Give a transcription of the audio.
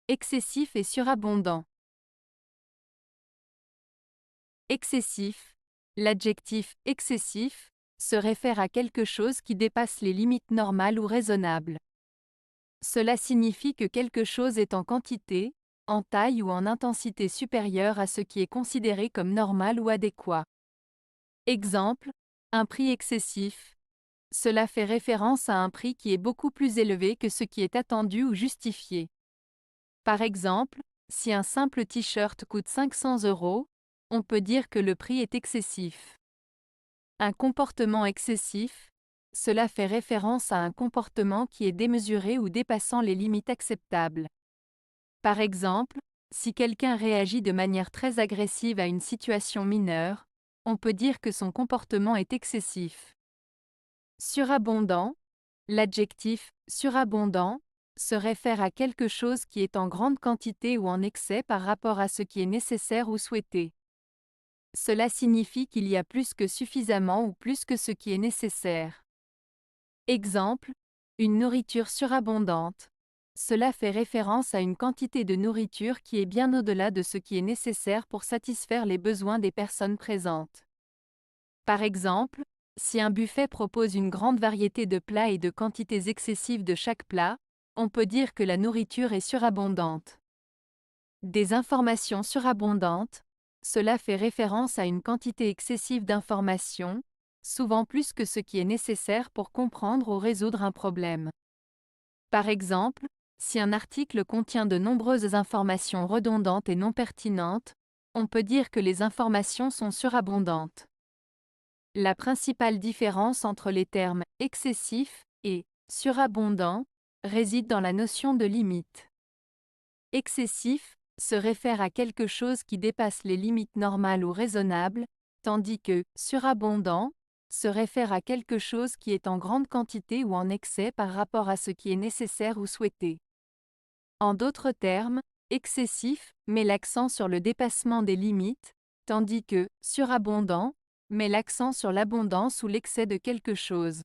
Excessif et surabondant. Excessif. L'adjectif excessif se réfère à quelque chose qui dépasse les limites normales ou raisonnables. Cela signifie que quelque chose est en quantité, en taille ou en intensité supérieure à ce qui est considéré comme normal ou adéquat. Exemple, un prix excessif. Cela fait référence à un prix qui est beaucoup plus élevé que ce qui est attendu ou justifié. Par exemple, si un simple t-shirt coûte 500 €, on peut dire que le prix est excessif. Un comportement excessif, cela fait référence à un comportement qui est démesuré ou dépassant les limites acceptables. Par exemple, si quelqu'un réagit de manière très agressive à une situation mineure, on peut dire que son comportement est excessif. Surabondant. L'adjectif surabondant se réfère à quelque chose qui est en grande quantité ou en excès par rapport à ce qui est nécessaire ou souhaité. Cela signifie qu'il y a plus que suffisamment ou plus que ce qui est nécessaire. Exemple, une nourriture surabondante. Cela fait référence à une quantité de nourriture qui est bien au-delà de ce qui est nécessaire pour satisfaire les besoins des personnes présentes. Par exemple, si un buffet propose une grande variété de plats et de quantités excessives de chaque plat, on peut dire que la nourriture est surabondante. Des informations surabondantes. Cela fait référence à une quantité excessive d'informations, souvent plus que ce qui est nécessaire pour comprendre ou résoudre un problème. Par exemple, si un article contient de nombreuses informations redondantes et non pertinentes, on peut dire que les informations sont surabondantes. La principale différence entre les termes excessif et surabondant réside dans la notion de limite. Excessif se réfère à quelque chose qui dépasse les limites normales ou raisonnables, tandis que surabondant se réfère à quelque chose qui est en grande quantité ou en excès par rapport à ce qui est nécessaire ou souhaité. En d'autres termes, excessif met l'accent sur le dépassement des limites, tandis que surabondant met l'accent sur l'abondance ou l'excès de quelque chose.